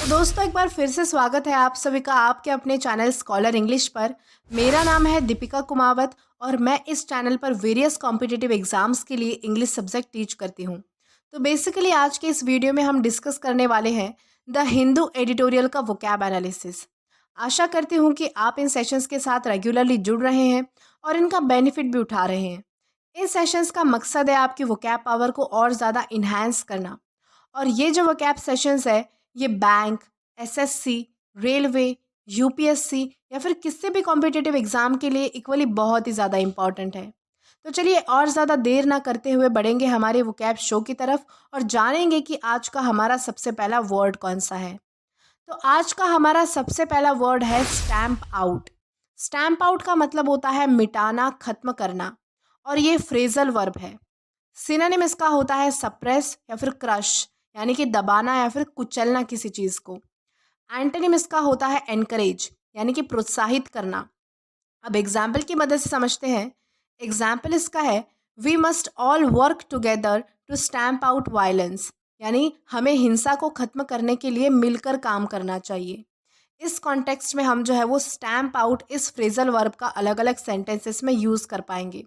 दोस्तों एक बार फिर से स्वागत है आप सभी का आपके अपने चैनल स्कॉलर इंग्लिश पर। मेरा नाम है दीपिका कुमावत और मैं इस चैनल पर वेरियस कॉम्पिटिटिव एग्जाम्स के लिए इंग्लिश सब्जेक्ट टीच करती हूँ। तो बेसिकली आज के इस वीडियो में हम डिस्कस करने वाले हैं द हिंदू एडिटोरियल का वोकैब एनालिसिस। आशा करती हूँ कि आप इन सेशंस के साथ रेगुलरली जुड़ रहे हैं और इनका बेनिफिट भी उठा रहे हैं। इन सेशंस का मकसद है आपकी वोकैब पावर को और ज़्यादा इन्हांस करना। और ये जो वोकैब सेशंस है ये बैंक, एसएससी, रेलवे, यूपीएससी या फिर किसी भी कॉम्पिटिटिव एग्ज़ाम के लिए इक्वली बहुत ही ज़्यादा इम्पॉर्टेंट है। तो चलिए और ज़्यादा देर ना करते हुए बढ़ेंगे हमारे वोकैब शो की तरफ और जानेंगे कि आज का हमारा सबसे पहला वर्ड कौन सा है। तो आज का हमारा सबसे पहला वर्ड है स्टैम्प आउट। स्टैम्प आउट का मतलब होता है मिटाना, खत्म करना और ये फ्रेजल वर्ब है। सिनोनिम इसका होता है सप्रेस या फिर क्रश यानी कि दबाना या फिर कुचलना किसी चीज़ को। एंटोनिम इसका होता है एनकरेज यानी कि प्रोत्साहित करना। अब एग्जाम्पल की मदद से समझते हैं। एग्जाम्पल इसका है we must all work together to stamp out violence यानी हमें हिंसा को खत्म करने के लिए मिलकर काम करना चाहिए। इस कॉन्टेक्स्ट में हम जो है वो स्टैम्प आउट इस फ्रेजल वर्ब का अलग अलग सेंटेंसेस में यूज़ कर पाएंगे।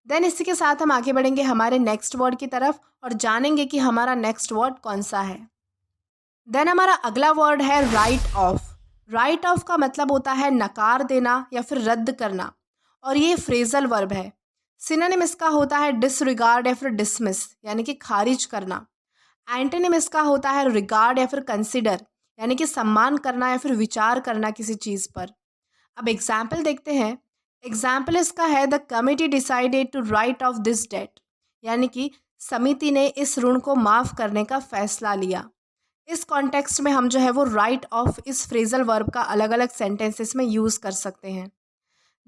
देन इसी के साथ हम आगे बढ़ेंगे हमारे नेक्स्ट वर्ड की तरफ और जानेंगे कि हमारा नेक्स्ट वर्ड कौन सा है। देन हमारा अगला वर्ड है राइट ऑफ। राइट ऑफ का मतलब होता है नकार देना या फिर रद्द करना और ये फ्रेजल वर्ब है। सिनोनिम इसका होता है डिसरिगार्ड या फिर डिसमिस यानी कि खारिज करना। एंटोनिम इसका होता है रिगार्ड या फिर कंसिडर यानी कि सम्मान करना या फिर विचार करना किसी चीज़ पर। अब एग्जाम्पल देखते हैं। एग्जाम्पल इसका है the committee decided to write off this debt यानी कि समिति ने इस ऋण को माफ़ करने का फैसला लिया। इस कॉन्टेक्स्ट में हम जो है वो राइट ऑफ इस फ्रेजल वर्ब का अलग अलग सेंटेंसेस में यूज़ कर सकते हैं।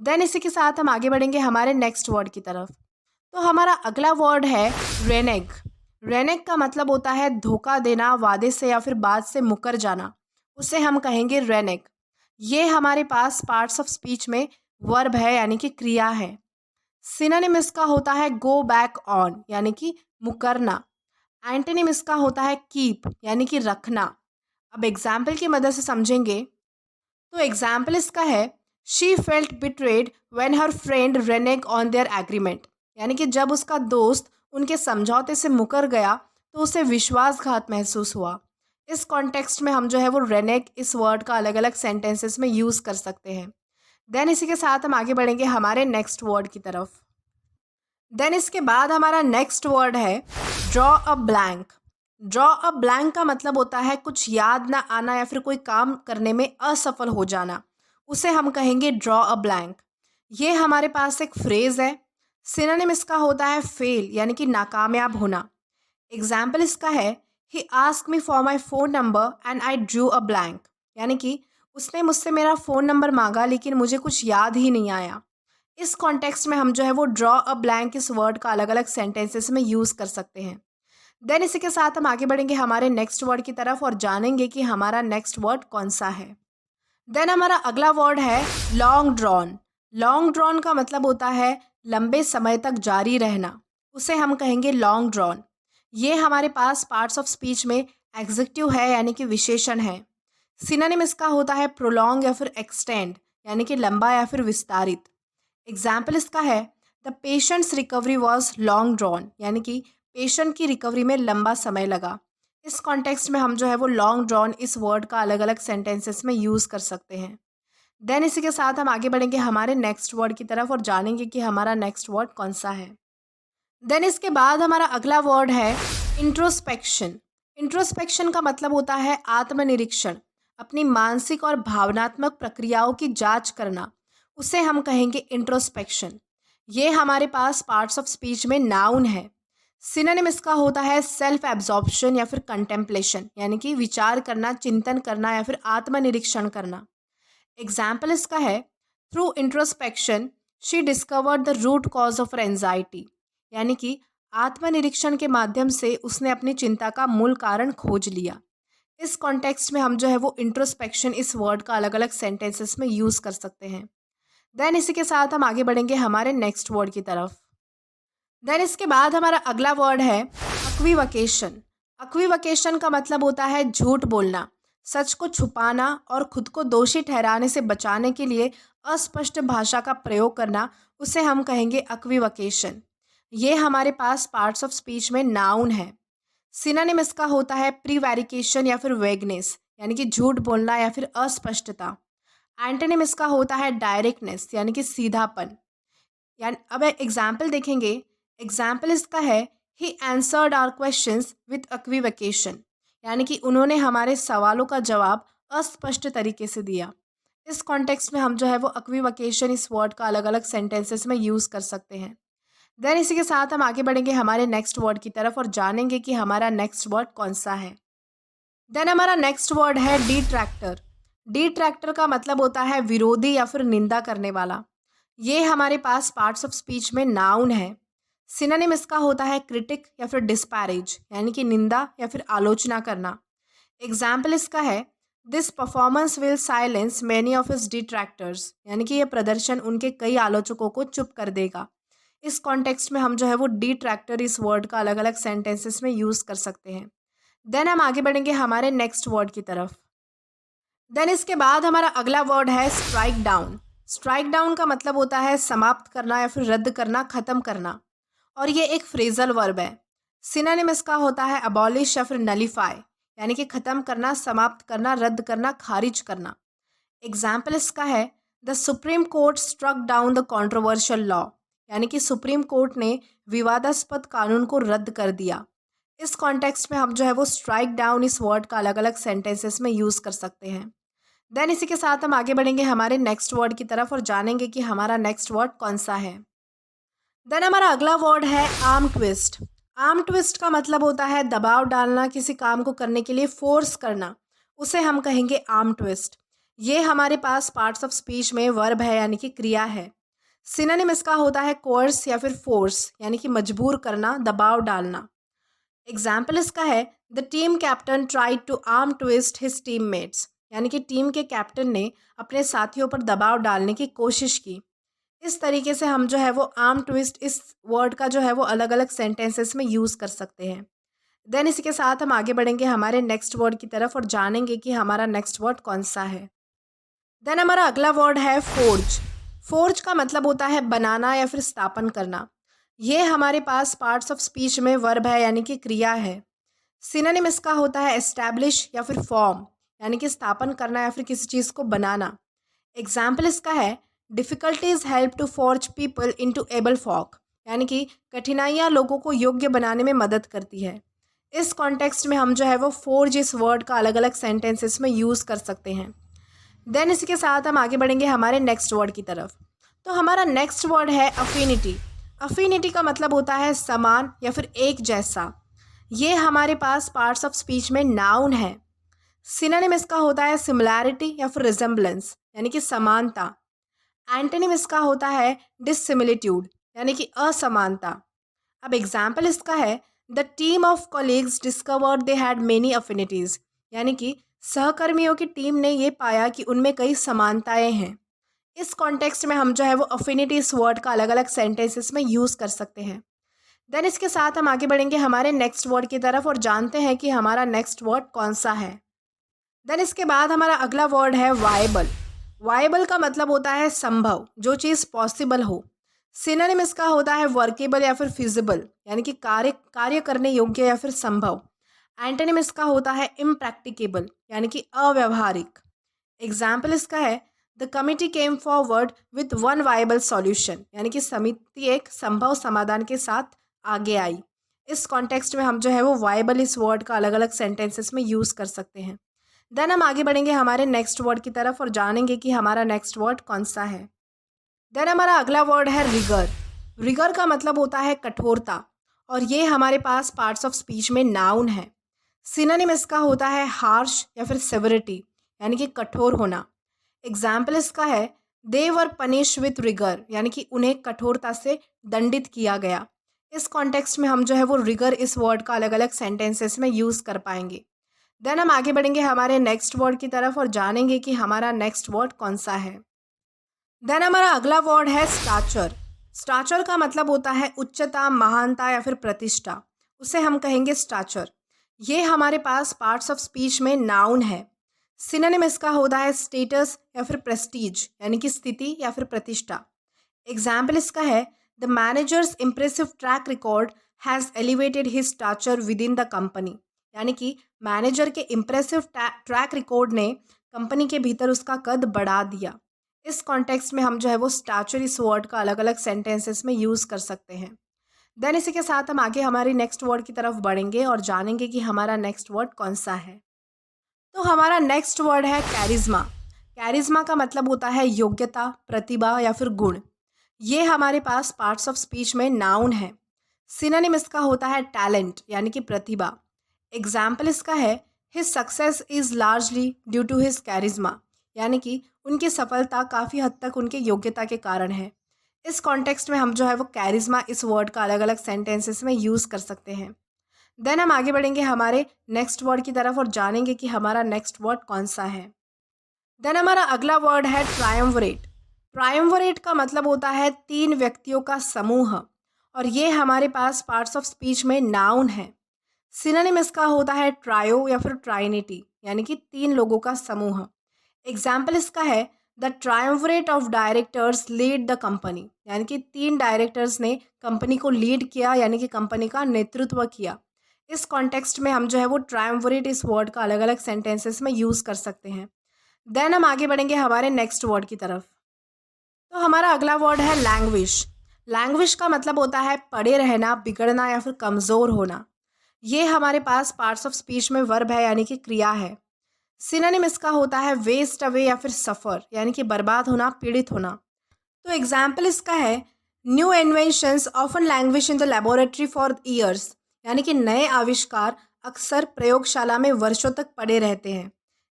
देन इसी के साथ हम आगे बढ़ेंगे हमारे नेक्स्ट वर्ड की तरफ। तो हमारा अगला वर्ड है रेनेग। रेनेग का मतलब होता है धोखा देना, वादे से या फिर बात से मुकर जाना, उसे हम कहेंगे रेनेग। ये हमारे पास पार्ट्स ऑफ स्पीच में वर्ब है यानी कि क्रिया है। सिनोनिम इसका होता है गो बैक ऑन यानी कि मुकरना। एंटोनिम इसका होता है कीप यानी कि रखना। अब एग्जाम्पल की मदद से समझेंगे। तो एग्जाम्पल इसका है she felt betrayed when her friend reneged on their agreement यानी कि जब उसका दोस्त उनके समझौते से मुकर गया तो उसे विश्वासघात महसूस हुआ। इस कॉन्टेक्स्ट में हम जो है वो रेनेग इस वर्ड का अलग अलग सेंटेंसेस में यूज़ कर सकते हैं। देन इसी के साथ हम आगे बढ़ेंगे हमारे नेक्स्ट वर्ड की तरफ। देन इसके बाद हमारा नेक्स्ट वर्ड है draw a blank. Draw a blank का मतलब होता है कुछ याद ना आना या फिर कोई काम करने में असफल हो जाना, उसे हम कहेंगे ड्रॉ अ ब्लैंक। ये हमारे पास एक फ्रेज है। सिनोनिम इसका होता है फेल यानी कि नाकामयाब होना। एग्जाम्पल इसका है he ask me for my phone number and I drew a blank यानी कि उसने मुझसे मेरा फ़ोन नंबर मांगा लेकिन मुझे कुछ याद ही नहीं आया। इस कॉन्टेक्स्ट में हम जो है वो ड्रॉ अ ब्लैंक इस वर्ड का अलग अलग सेंटेंसेस में यूज़ कर सकते हैं। देन इसी के साथ हम आगे बढ़ेंगे हमारे नेक्स्ट वर्ड की तरफ और जानेंगे कि हमारा नेक्स्ट वर्ड कौन सा है। देन हमारा अगला वर्ड है लॉन्ग ड्रॉन। लॉन्ग ड्रॉन का मतलब होता है लंबे समय तक जारी रहना, उसे हम कहेंगे लॉन्ग ड्रॉन। ये हमारे पास पार्ट्स ऑफ स्पीच में एग्जेक्टिव है यानी कि विशेषण है। सिनोनिम इसका होता है प्रोलॉन्ग या फिर एक्सटेंड यानी कि लंबा या फिर विस्तारित। एग्जाम्पल इसका है the patients recovery was long drawn यानी कि पेशेंट की रिकवरी में लंबा समय लगा। इस कॉन्टेक्स्ट में हम जो है वो लॉन्ग ड्रॉन इस वर्ड का अलग अलग सेंटेंसेस में यूज़ कर सकते हैं। देन इसी के साथ हम आगे बढ़ेंगे हमारे नेक्स्ट वर्ड की तरफ और जानेंगे कि हमारा नेक्स्ट वर्ड कौन सा है। देन इसके बाद हमारा अगला वर्ड है इंट्रोस्पेक्शन। इंट्रोस्पेक्शन का मतलब होता है आत्मनिरीक्षण, अपनी मानसिक और भावनात्मक प्रक्रियाओं की जांच करना, उसे हम कहेंगे इंट्रोस्पेक्शन। ये हमारे पास पार्ट्स ऑफ स्पीच में नाउन है। सिनोनिम इसका होता है सेल्फ एब्जॉर्प्शन या फिर कंटेम्पलेशन यानी कि विचार करना, चिंतन करना या फिर आत्मनिरीक्षण करना। एग्जाम्पल इसका है through introspection she discovered the root cause of anxiety यानी कि आत्मनिरीक्षण के माध्यम से उसने अपनी चिंता का मूल कारण खोज लिया। इस कॉन्टेक्स्ट में हम जो है वो इंट्रोस्पेक्शन इस वर्ड का अलग अलग सेंटेंसेस में यूज़ कर सकते हैं। देन इसी के साथ हम आगे बढ़ेंगे हमारे नेक्स्ट वर्ड की तरफ। देन इसके बाद हमारा अगला वर्ड है अक्विवकेशन। अक्विवकेशन का मतलब होता है झूठ बोलना, सच को छुपाना और खुद को दोषी ठहराने से बचाने के लिए अस्पष्ट भाषा का प्रयोग करना, उसे हम कहेंगे इक्विवोकेशन। ये हमारे पास पार्ट्स ऑफ स्पीच में नाउन है। सिनोनिम इसका होता है प्रीवैरिकेशन या फिर वेगनेस, यानी कि झूठ बोलना या फिर अस्पष्टता। एंटोनिम इसका होता है डायरेक्टनेस, यानी कि सीधापन। यानी अब एग्जाम्पल देखेंगे। एग्जाम्पल इसका है he answered our questions with equivocation, यानी कि उन्होंने हमारे सवालों का जवाब अस्पष्ट तरीके से दिया। इस कॉन्टेक्स्ट में हम जो है वो इक्विवोकेशन इस वर्ड का अलग अलग सेंटेंसेस में यूज़ कर सकते हैं। देन इसी के साथ हम आगे बढ़ेंगे हमारे नेक्स्ट वर्ड की तरफ और जानेंगे कि हमारा नेक्स्ट वर्ड कौन सा है। देन हमारा नेक्स्ट वर्ड है डिट्रैक्टर। डिट्रैक्टर का मतलब होता है विरोधी या फिर निंदा करने वाला। ये हमारे पास पार्ट्स ऑफ स्पीच में नाउन है। सिनोनिम इसका होता है क्रिटिक या फिर डिस्पैरेज, यानी कि निंदा या फिर आलोचना करना। एग्जाम्पल इसका है this performance will silence many of his detractors, यानी कि ये प्रदर्शन उनके कई आलोचकों को चुप कर देगा। इस कॉन्टेक्स्ट में हम जो है वो डिट्रैक्टर इस वर्ड का अलग अलग सेंटेंसेस में यूज़ कर सकते हैं। देन हम आगे बढ़ेंगे हमारे नेक्स्ट वर्ड की तरफ। देन इसके बाद हमारा अगला वर्ड है स्ट्राइक डाउन। स्ट्राइक डाउन का मतलब होता है समाप्त करना या फिर रद्द करना, ख़त्म करना, और ये एक फ्रेजल वर्ब है। सिनोनिम इसका होता है अबॉलिश या फिर नलीफाई, यानी कि ख़त्म करना, समाप्त करना, रद्द करना, खारिज करना। एग्जाम्पल इसका है the supreme court struck down the controversial law, यानी कि सुप्रीम कोर्ट ने विवादास्पद कानून को रद्द कर दिया। इस कॉन्टेक्स्ट में हम जो है वो स्ट्राइक डाउन इस वर्ड का अलग अलग सेंटेंसेस में यूज़ कर सकते हैं। देन इसी के साथ हम आगे बढ़ेंगे हमारे नेक्स्ट वर्ड की तरफ और जानेंगे कि हमारा नेक्स्ट वर्ड कौन सा है। देन हमारा अगला वर्ड है आर्म ट्विस्ट। आर्म ट्विस्ट का मतलब होता है दबाव डालना, किसी काम को करने के लिए फोर्स करना, उसे हम कहेंगे आर्म ट्विस्ट। ये हमारे पास पार्ट्स ऑफ स्पीच में वर्ब है, यानी कि क्रिया है। सिनोनिम इसका होता है कोर्स या फिर फोर्स, यानी कि मजबूर करना, दबाव डालना। एग्जाम्पल इसका है the team captain tried to arm twist his teammates, यानी कि टीम के कैप्टन ने अपने साथियों पर दबाव डालने की कोशिश की। इस तरीके से हम जो है वो आर्म ट्विस्ट इस वर्ड का जो है वो अलग अलग सेंटेंसेस में यूज़ कर सकते हैं। देन इसी के साथ हम आगे बढ़ेंगे हमारे नेक्स्ट वर्ड की तरफ और जानेंगे कि हमारा नेक्स्ट वर्ड कौन सा है। देन हमारा अगला वर्ड है फोर्ज। फोर्ज का मतलब होता है बनाना या फिर स्थापन करना। ये हमारे पास पार्ट्स ऑफ स्पीच में वर्ब है, यानी कि क्रिया है। सिनोनिम इसका होता है एस्टैब्लिश या फिर फॉर्म, यानी कि स्थापन करना या फिर किसी चीज़ को बनाना। एग्जाम्पल इसका है difficulties help to forge people into able folk, यानी कि कठिनाइयाँ लोगों को योग्य बनाने में मदद करती है। इस कॉन्टेक्स्ट में हम जो है वो फोर्ज इस वर्ड का अलग अलग सेंटेंसेस में यूज़ कर सकते हैं। देन इसके साथ हम आगे बढ़ेंगे हमारे नेक्स्ट वर्ड की तरफ। तो हमारा नेक्स्ट वर्ड है अफिनिटी। अफिनिटी का मतलब होता है समान या फिर एक जैसा। ये हमारे पास पार्ट्स ऑफ स्पीच में नाउन है। सिनोनिम इसका होता है सिमिलैरिटी या फिर रिजेम्बलेंस, यानी कि समानता। एंटोनिम इसका होता है डिससिमिलिट्यूड, यानी कि असमानता। अब एग्जाम्पल इसका है the team of colleagues discovered they had many अफिनिटीज़, यानी कि सहकर्मियों की टीम ने ये पाया कि उनमें कई समानताएं हैं। इस कॉन्टेक्स्ट में हम जो है वो अफिनिटी इस वर्ड का अलग अलग सेंटेंसेस में यूज़ कर सकते हैं। देन इसके साथ हम आगे बढ़ेंगे हमारे नेक्स्ट वर्ड की तरफ और जानते हैं कि हमारा नेक्स्ट वर्ड कौन सा है। देन इसके बाद हमारा अगला वर्ड है वायबल। वायबल का मतलब होता है संभव, जो चीज़ पॉसिबल हो। सिनोनिम इसका होता है वर्केबल या फिर फिजिबल, यानी कि कार्य करने योग्य या फिर संभव। एंटोनिम इसका होता है इम्प्रैक्टिकेबल, यानी कि अव्यवहारिक। एग्जाम्पल इसका है the committee came forward with one viable solution, यानी कि समिति एक संभव समाधान के साथ आगे आई। इस कॉन्टेक्स्ट में हम जो है वो वायबल इस वर्ड का अलग अलग सेंटेंसेस में यूज़ कर सकते हैं। देन हम आगे बढ़ेंगे हमारे नेक्स्ट वर्ड की तरफ और जानेंगे कि हमारा नेक्स्ट वर्ड कौन सा है। देन हमारा अगला वर्ड है रिगर। रिगर का मतलब होता है कठोरता, और ये हमारे पास पार्ट्स ऑफ स्पीच में नाउन है। सिनोनिम इसका होता है हार्श या फिर सेवरिटी, यानी कि कठोर होना। एग्जाम्पल इसका है दे वर पनिश विथ रिगर, यानी कि उन्हें कठोरता से दंडित किया गया। इस कॉन्टेक्स्ट में हम जो है वो रिगर इस वर्ड का अलग अलग सेंटेंसेस में यूज़ कर पाएंगे। देन हम आगे बढ़ेंगे हमारे नेक्स्ट वर्ड की तरफ और जानेंगे कि हमारा नेक्स्ट वर्ड कौन सा है। देन हमारा अगला वर्ड है स्टाचर। स्टाचर का मतलब होता है उच्चता, महानता या फिर प्रतिष्ठा, उसे हम कहेंगे स्टाचर। ये हमारे पास पार्ट्स ऑफ स्पीच में नाउन है। सिनोनिम इसका होता है स्टेटस या फिर प्रेस्टीज यानी कि स्थिति या फिर प्रतिष्ठा। एग्जाम्पल इसका है the manager's impressive track record has elevated his stature within the company, यानी कि मैनेजर के इम्प्रेसिव ट्रैक रिकॉर्ड ने कंपनी के भीतर उसका कद बढ़ा दिया। इस कॉन्टेक्स्ट में हम जो है वो स्टाचर इस वर्ड का अलग अलग सेंटेंसेस में यूज़ कर सकते हैं। देन इसी के साथ हम आगे हमारी नेक्स्ट वर्ड की तरफ बढ़ेंगे और जानेंगे कि हमारा नेक्स्ट वर्ड कौन सा है। तो हमारा नेक्स्ट वर्ड है कैरिज्मा। कैरिज्मा का मतलब होता है योग्यता, प्रतिभा या फिर गुण। ये हमारे पास पार्ट्स ऑफ स्पीच में नाउन है। सिनोनिम इसका होता है टैलेंट यानी कि प्रतिभा। एग्जाम्पल इसका है his success is largely due to his charisma, यानी कि उनकी सफलता काफ़ी हद तक उनके योग्यता के कारण है। इस कॉन्टेक्स्ट में हम जो है वो कैरिज्मा इस वर्ड का अलग अलग सेंटेंसेस में यूज़ कर सकते हैं। देन हम आगे बढ़ेंगे हमारे नेक्स्ट वर्ड की तरफ और जानेंगे कि हमारा नेक्स्ट वर्ड कौन सा है। देन हमारा अगला वर्ड है ट्रायम्विरेट। ट्रायम्विरेट का मतलब होता है 3 व्यक्तियों का समूह और ये हमारे पास पार्ट्स ऑफ स्पीच में नाउन है। सिनोनिम इसका होता है ट्रायो या फिर ट्राइनिटी, यानी कि 3 लोगों का समूह। एग्जाम्पल इसका है the triumvirate of directors lead the company, यानी कि 3 डायरेक्टर्स ने कंपनी को लीड किया यानी कि कंपनी का नेतृत्व किया। इस कॉन्टेक्स्ट में हम जो है वो ट्रायम्विरेट इस वर्ड का अलग अलग सेंटेंसेस में यूज़ कर सकते हैं। देन हम आगे बढ़ेंगे हमारे नेक्स्ट वर्ड की तरफ। तो हमारा अगला वर्ड है लैंग्विश। लैंग्विश का मतलब होता है पड़े रहना, बिगड़ना या फिर कमज़ोर होना। ये हमारे पास पार्ट्स ऑफ स्पीच में वर्ब है यानी कि क्रिया है। सिनोनिम इसका होता है वेस्ट अवे या फिर सफ़र, यानी कि बर्बाद होना, पीड़ित होना। तो एग्जाम्पल इसका है new inventions often languish in the laboratory for years, यानी कि नए आविष्कार अक्सर प्रयोगशाला में वर्षों तक पड़े रहते हैं।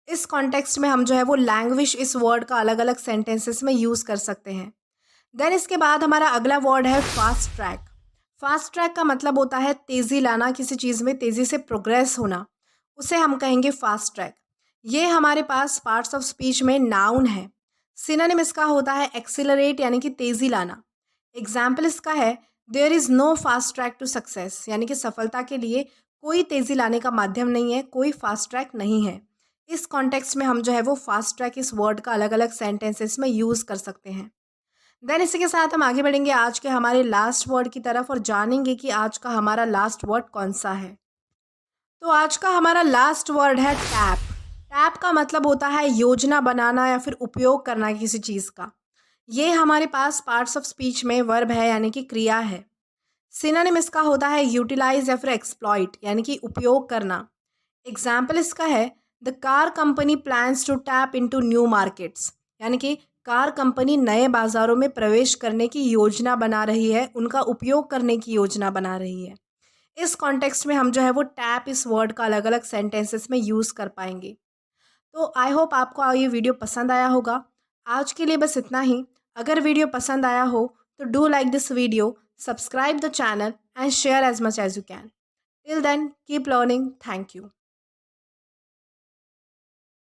इस कॉन्टेक्स्ट में हम जो है वो लैंग्विश इस वर्ड का अलग अलग सेंटेंसेस में यूज़ कर सकते हैं। देन इसके बाद हमारा अगला वर्ड है फास्ट ट्रैक। फास्ट ट्रैक का मतलब होता है तेज़ी लाना, किसी चीज़ में तेज़ी से प्रोग्रेस होना, उसे हम कहेंगे फास्ट ट्रैक। ये हमारे पास पार्ट्स ऑफ स्पीच में नाउन है। सिनोनिम इसका होता है एक्सीलरेट यानी कि तेज़ी लाना। एग्जाम्पल इसका है there is no fast track to success, यानी कि सफलता के लिए कोई तेज़ी लाने का माध्यम नहीं है, कोई फास्ट ट्रैक नहीं है। इस कॉन्टेक्स्ट में हम जो है वो फास्ट ट्रैक इस वर्ड का अलग अलग सेंटेंसेस में यूज़ कर सकते हैं। देन इसी के साथ हम आगे बढ़ेंगे आज के हमारे लास्ट वर्ड की तरफ और जानेंगे कि आज का हमारा लास्ट वर्ड कौन सा है। तो आज का हमारा लास्ट वर्ड है टैप। टैप का मतलब होता है योजना बनाना या फिर उपयोग करना किसी चीज़ का। ये हमारे पास पार्ट्स ऑफ स्पीच में वर्ब है यानी कि क्रिया है। सिनोनिम इसका होता है यूटिलाइज या फिर एक्सप्लॉइट, यानी कि उपयोग करना। एग्जाम्पल इसका है the car company plans to tap into new markets, यानी कि कार कंपनी नए बाज़ारों में प्रवेश करने की योजना बना रही है, उनका उपयोग करने की योजना बना रही है। इस कॉन्टेक्स्ट में हम जो है वो टैप इस वर्ड का अलग अलग सेंटेंसेस में यूज़ कर पाएंगे। तो आई होप आपको ये वीडियो पसंद आया होगा। आज के लिए बस इतना ही। अगर वीडियो पसंद आया हो तो do like this video, subscribe the channel and share as much as you can. Till then keep learning. Thank you.